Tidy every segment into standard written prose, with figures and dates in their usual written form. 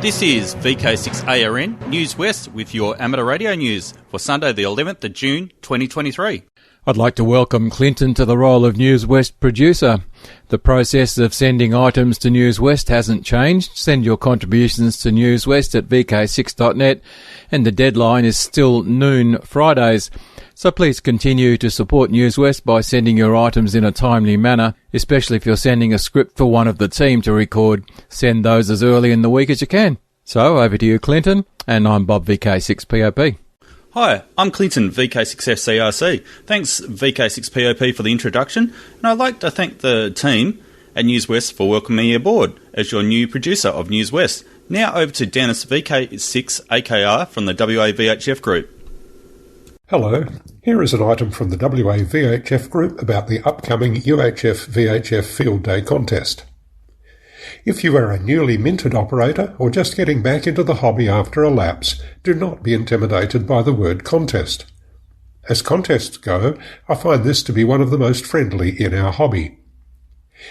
This is VK6ARN News West with your amateur radio news for Sunday the 11th of June 2023. I'd like to welcome Clinton to the role of News West producer. The process of sending items to News West hasn't changed. Send your contributions to News West at vk6.net and the deadline is still noon Fridays. So please continue to support News West by sending your items in a timely manner, especially if you're sending a script for one of the team to record. Send those as early in the week as you can. So over to you, Clinton, and I'm Bob VK6POP. Hi, I'm Clinton, VK6FCRC. Thanks VK6POP for the introduction, and I'd like to thank the team at News West for welcoming me aboard as your new producer of News West. Now over to Dennis, VK6AKR from the WA VHF Group. Hello, here is an item from the WA VHF Group about the upcoming UHF VHF Field Day contest. If you are a newly minted operator or just getting back into the hobby after a lapse, do not be intimidated by the word contest. As contests go, I find this to be one of the most friendly in our hobby.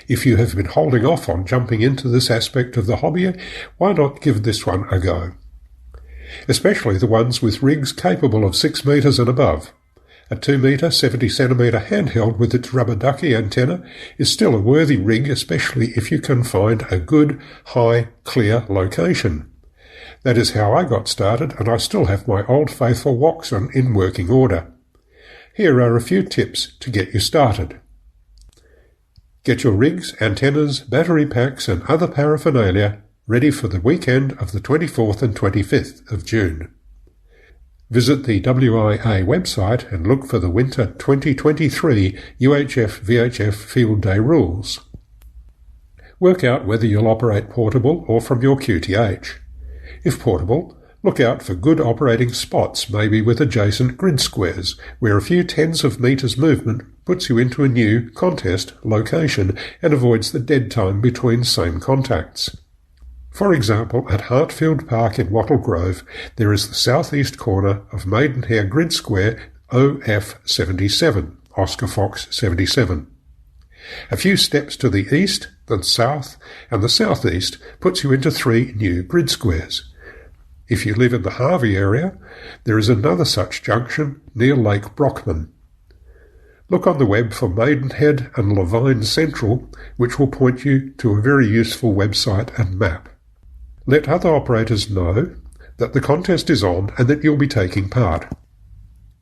If you have been holding off on jumping into this aspect of the hobby, why not give this one a go? Especially the ones with rigs capable of 6 metres and above. A 2 metre, 70 centimetre handheld with its rubber ducky antenna is still a worthy rig, especially if you can find a good, high, clear location. That is how I got started, and I still have my old faithful Watson in working order. Here are a few tips to get you started. Get your rigs, antennas, battery packs and other paraphernalia ready for the weekend of the 24th and 25th of June. Visit the WIA website and look for the Winter 2023 UHF VHF Field Day rules. Work out whether you'll operate portable or from your QTH. If portable, look out for good operating spots, maybe with adjacent grid squares, where a few tens of metres movement puts you into a new contest location and avoids the dead time between same contacts. For example, at Hartfield Park in Wattle Grove, there is the southeast corner of Maidenhair Grid Square OF77, Oscar Fox 77. A few steps to the east, the south, and the southeast puts you into 3 new grid squares. If you live in the Harvey area, there is another such junction near Lake Brockman. Look on the web for Maidenhead and Levine Central, which will point you to a very useful website and map. Let other operators know that the contest is on and that you'll be taking part.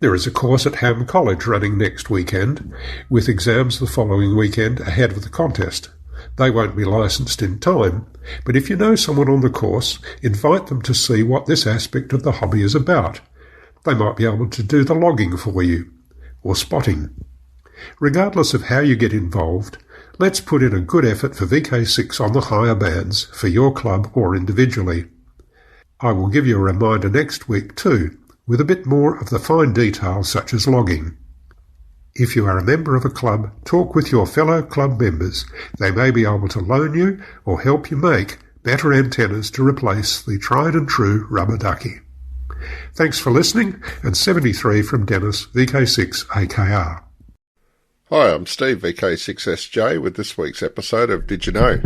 There is a course at Ham College running next weekend, with exams the following weekend ahead of the contest. They won't be licensed in time, but if you know someone on the course, invite them to see what this aspect of the hobby is about. They might be able to do the logging for you, or spotting. Regardless of how you get involved, let's put in a good effort for VK6 on the higher bands for your club or individually. I will give you a reminder next week too, with a bit more of the fine details such as logging. If you are a member of a club, talk with your fellow club members. They may be able to loan you or help you make better antennas to replace the tried and true rubber ducky. Thanks for listening, and 73 from Dennis, VK6AKR. Hi, I'm Steve, VK6SJ, with this week's episode of Did You Know?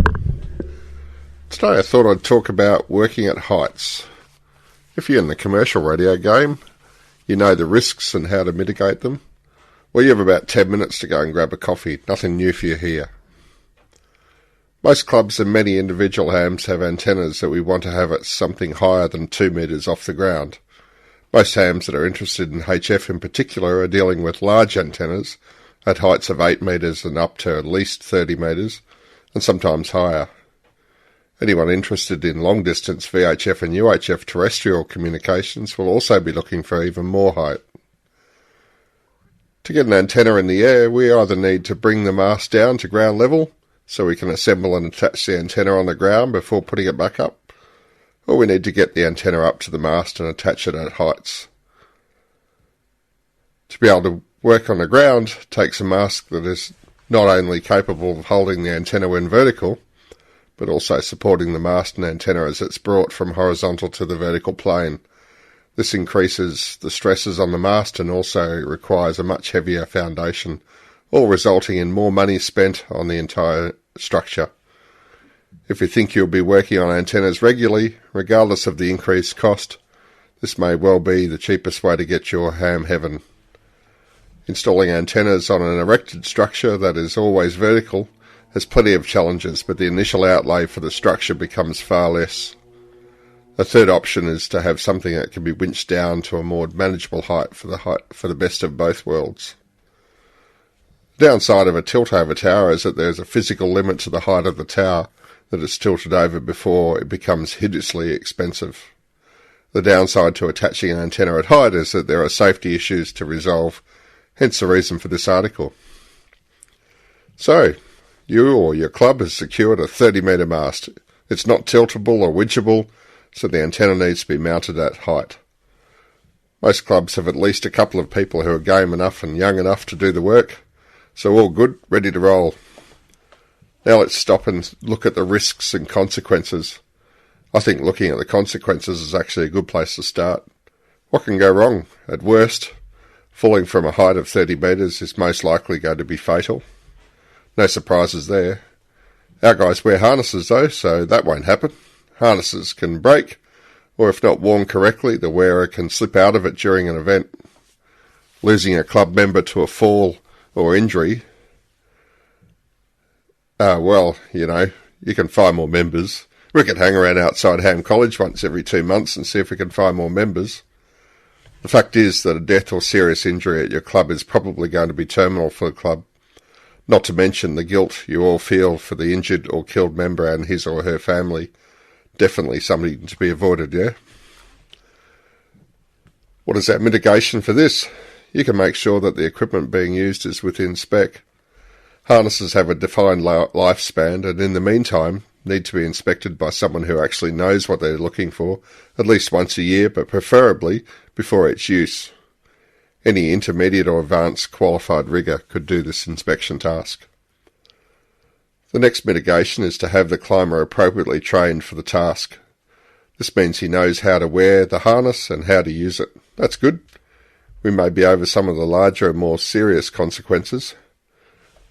Today I thought I'd talk about working at heights. If you're in the commercial radio game, you know the risks and how to mitigate them. Well, you have about 10 minutes to go and grab a coffee. Nothing new for you here. Most clubs and many individual hams have antennas that we want to have at something higher than 2 metres off the ground. Most hams that are interested in HF in particular are dealing with large antennas at heights of 8 metres and up to at least 30 metres, and sometimes higher. Anyone interested in long-distance VHF and UHF terrestrial communications will also be looking for even more height. To get an antenna in the air, we either need to bring the mast down to ground level, so we can assemble and attach the antenna on the ground before putting it back up, or we need to get the antenna up to the mast and attach it at heights. To be able to work on the ground takes a mast that is not only capable of holding the antenna when vertical, but also supporting the mast and antenna as it's brought from horizontal to the vertical plane. This increases the stresses on the mast and also requires a much heavier foundation, all resulting in more money spent on the entire structure. If you think you'll be working on antennas regularly, regardless of the increased cost, this may well be the cheapest way to get your ham heaven. Installing antennas on an erected structure that is always vertical has plenty of challenges, but the initial outlay for the structure becomes far less. A third option is to have something that can be winched down to a more manageable height for the best of both worlds. The downside of a tilt-over tower is that there is a physical limit to the height of the tower that is tilted over before it becomes hideously expensive. The downside to attaching an antenna at height is that there are safety issues to resolve, hence the reason for this article. So, you or your club has secured a 30-metre mast. It's not tiltable or winchable, so the antenna needs to be mounted at height. Most clubs have at least a couple of people who are game enough and young enough to do the work, so all good, ready to roll. Now let's stop and look at the risks and consequences. I think looking at the consequences is actually a good place to start. What can go wrong? At worst, falling from a height of 30 metres is most likely going to be fatal. No surprises there. Our guys wear harnesses though, so that won't happen. Harnesses can break, or if not worn correctly, the wearer can slip out of it during an event. Losing a club member to a fall or injury, you can find more members. We can hang around outside Ham College once every 2 months and see if we can find more members. The fact is that a death or serious injury at your club is probably going to be terminal for the club, not to mention the guilt you all feel for the injured or killed member and his or her family. Definitely something to be avoided, yeah? What is our mitigation for this? You can make sure that the equipment being used is within spec. Harnesses have a defined lifespan and in the meantime need to be inspected by someone who actually knows what they're looking for, at least once a year, but preferably before its use. Any intermediate or advanced qualified rigger could do this inspection task. The next mitigation is to have the climber appropriately trained for the task. This means he knows how to wear the harness and how to use it. That's good. We may be over some of the larger and more serious consequences.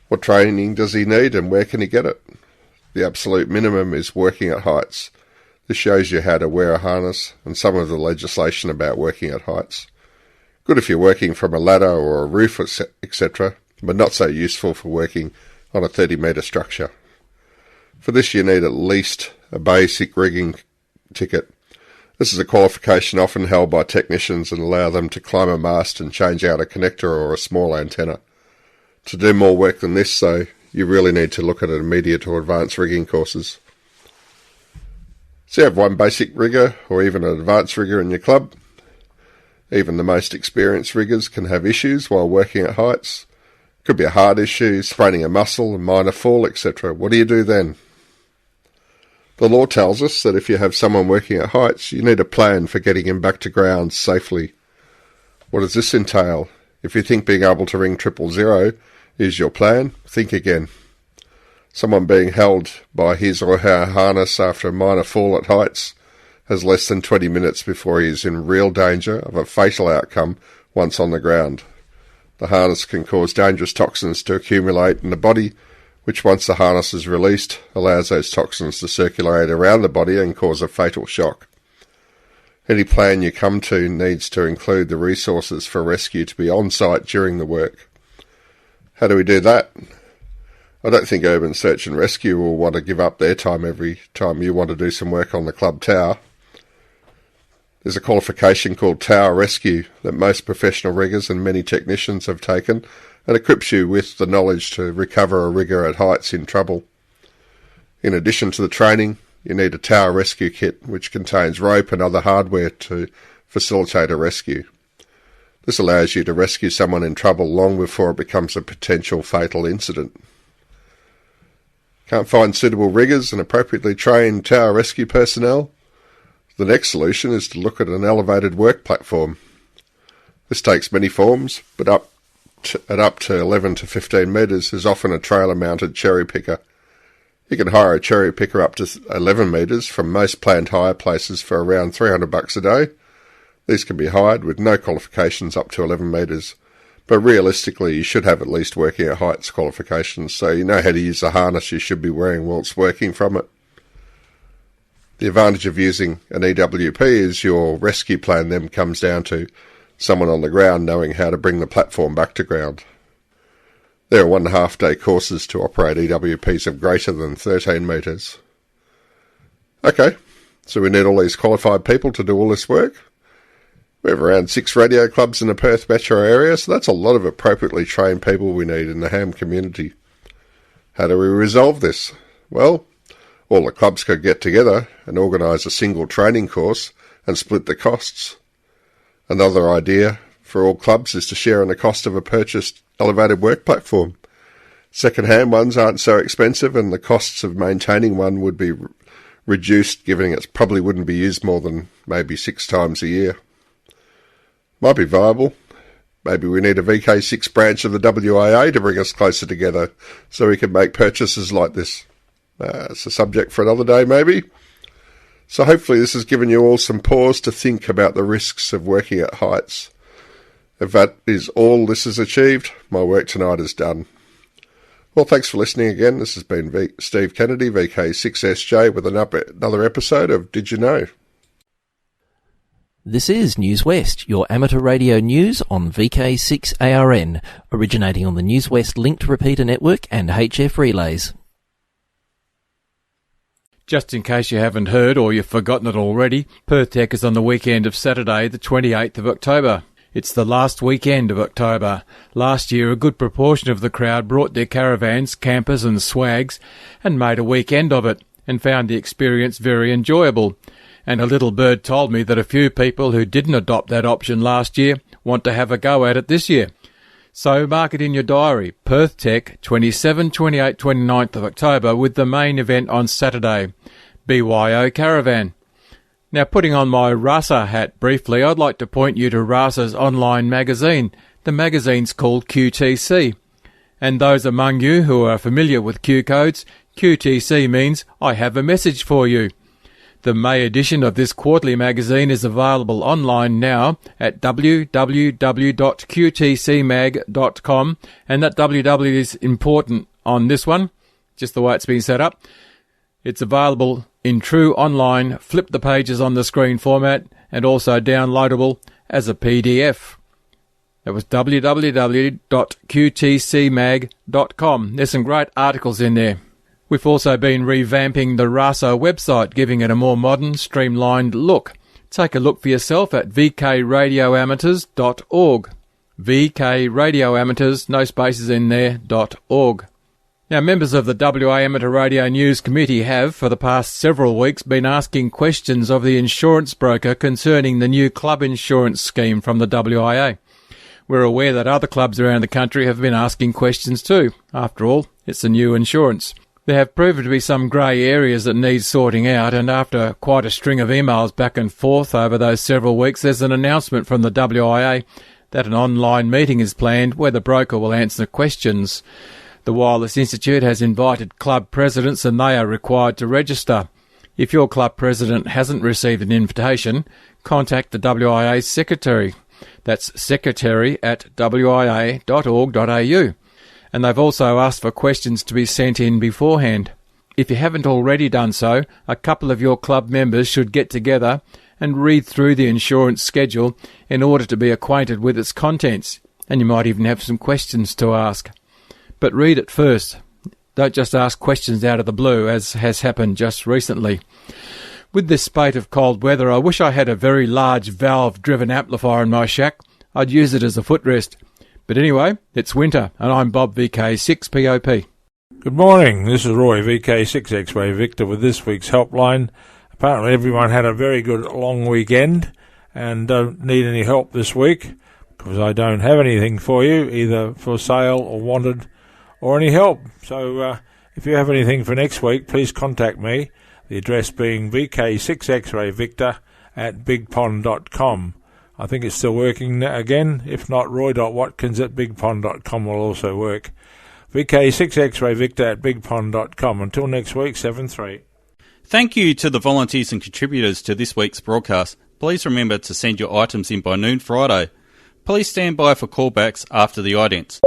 What training does he need and where can he get it? The absolute minimum is working at heights. This shows you how to wear a harness and some of the legislation about working at heights. Good if you're working from a ladder or a roof, etc., but not so useful for working on a 30-metre structure. For this you need at least a basic rigging ticket. This is a qualification often held by technicians and allow them to climb a mast and change out a connector or a small antenna. To do more work than this, though, you really need to look at immediate or advanced rigging courses. So you have one basic rigger or even an advanced rigger in your club. Even the most experienced riggers can have issues while working at heights. Could be a heart issue, spraining a muscle, a minor fall, etc. What do you do then? The law tells us that if you have someone working at heights, you need a plan for getting him back to ground safely. What does this entail? If you think being able to ring 000 is your plan, think again. Someone being held by his or her harness after a minor fall at heights has less than 20 minutes before he is in real danger of a fatal outcome once on the ground. The harness can cause dangerous toxins to accumulate in the body, which once the harness is released, allows those toxins to circulate around the body and cause a fatal shock. Any plan you come to needs to include the resources for rescue to be on site during the work. How do we do that? I don't think Urban Search and Rescue will want to give up their time every time you want to do some work on the club tower. There's a qualification called Tower Rescue that most professional riggers and many technicians have taken and equips you with the knowledge to recover a rigger at heights in trouble. In addition to the training, you need a tower rescue kit which contains rope and other hardware to facilitate a rescue. This allows you to rescue someone in trouble long before it becomes a potential fatal incident. Can't find suitable riggers and appropriately trained tower rescue personnel? The next solution is to look at an elevated work platform. This takes many forms, but up to 11 to 15 metres is often a trailer-mounted cherry picker. You can hire a cherry picker up to 11 metres from most planned hire places for around $300 a day. These can be hired with no qualifications up to 11 metres, but realistically you should have at least working at heights qualifications so you know how to use the harness you should be wearing whilst working from it. The advantage of using an EWP is your rescue plan then comes down to someone on the ground knowing how to bring the platform back to ground. There are 1.5 day courses to operate EWPs of greater than 13 metres. Okay, so we need all these qualified people to do all this work. We have around 6 radio clubs in the Perth metro area, so that's a lot of appropriately trained people we need in the ham community. How do we resolve this? Well, all the clubs could get together and organise a single training course and split the costs. Another idea for all clubs is to share in the cost of a purchased elevated work platform. Second-hand ones aren't so expensive, and the costs of maintaining one would be reduced, given it probably wouldn't be used more than maybe 6 times a year. Might be viable. Maybe we need a VK6 branch of the WIA to bring us closer together so we can make purchases like this. It's a subject for another day, maybe. So hopefully this has given you all some pause to think about the risks of working at heights. If that is all this has achieved, my work tonight is done. Well, thanks for listening again. This has been Steve Kennedy, VK6SJ, with another episode of Did You Know? This is News West, your amateur radio news on VK6ARN, originating on the News West linked repeater network and HF relays. Just in case you haven't heard or you've forgotten it already, Perth Tech is on the weekend of Saturday, the 28th of October. It's the last weekend of October. Last year, a good proportion of the crowd brought their caravans, campers and swags and made a weekend of it and found the experience very enjoyable. And a little bird told me that a few people who didn't adopt that option last year want to have a go at it this year. So mark it in your diary, Perth Tech, 27, 28, 29th of October, with the main event on Saturday, BYO Caravan. Now, putting on my RASA hat briefly, I'd like to point you to RASA's online magazine. The magazine's called QTC. And those among you who are familiar with Q codes, QTC means I have a message for you. The May edition of this quarterly magazine is available online now at www.qtcmag.com, and that www is important on this one, just the way it's been set up. It's available in true online, flip the pages on the screen format, and also downloadable as a PDF. That was www.qtcmag.com. There's some great articles in there. We've also been revamping the RASA website, giving it a more modern, streamlined look. Take a look for yourself at vkradioamateurs.org. vkradioamateurs, no spaces in there, .org. Now, members of the WA Amateur Radio News Committee have, for the past several weeks, been asking questions of the insurance broker concerning the new club insurance scheme from the WIA. We're aware that other clubs around the country have been asking questions too. After all, it's a new insurance. There have proven to be some grey areas that need sorting out, and after quite a string of emails back and forth over those several weeks, there's an announcement from the WIA that an online meeting is planned where the broker will answer questions. The Wireless Institute has invited club presidents, and they are required to register. If your club president hasn't received an invitation, contact the WIA's secretary. That's secretary@wia.org.au. And they've also asked for questions to be sent in beforehand. If you haven't already done so, a couple of your club members should get together and read through the insurance schedule in order to be acquainted with its contents, and you might even have some questions to ask. But read it first. Don't just ask questions out of the blue, as has happened just recently. With this spate of cold weather, I wish I had a very large valve-driven amplifier in my shack. I'd use it as a footrest. But anyway, it's winter, and I'm Bob, VK6POP. Good morning, this is Roy, VK6 X-Ray Victor, with this week's helpline. Apparently everyone had a very good long weekend and don't need any help this week, because I don't have anything for you, either for sale or wanted or any help. So if you have anything for next week, please contact me, the address being VK6 X-Ray Victor at bigpond.com. I think it's still working again. If not, roy.watkins at bigpond.com will also work. VK6 X-Ray Victor at bigpond.com. Until next week, 7-3. Thank you to the volunteers and contributors to this week's broadcast. Please remember to send your items in by noon Friday. Please stand by for callbacks after the idents.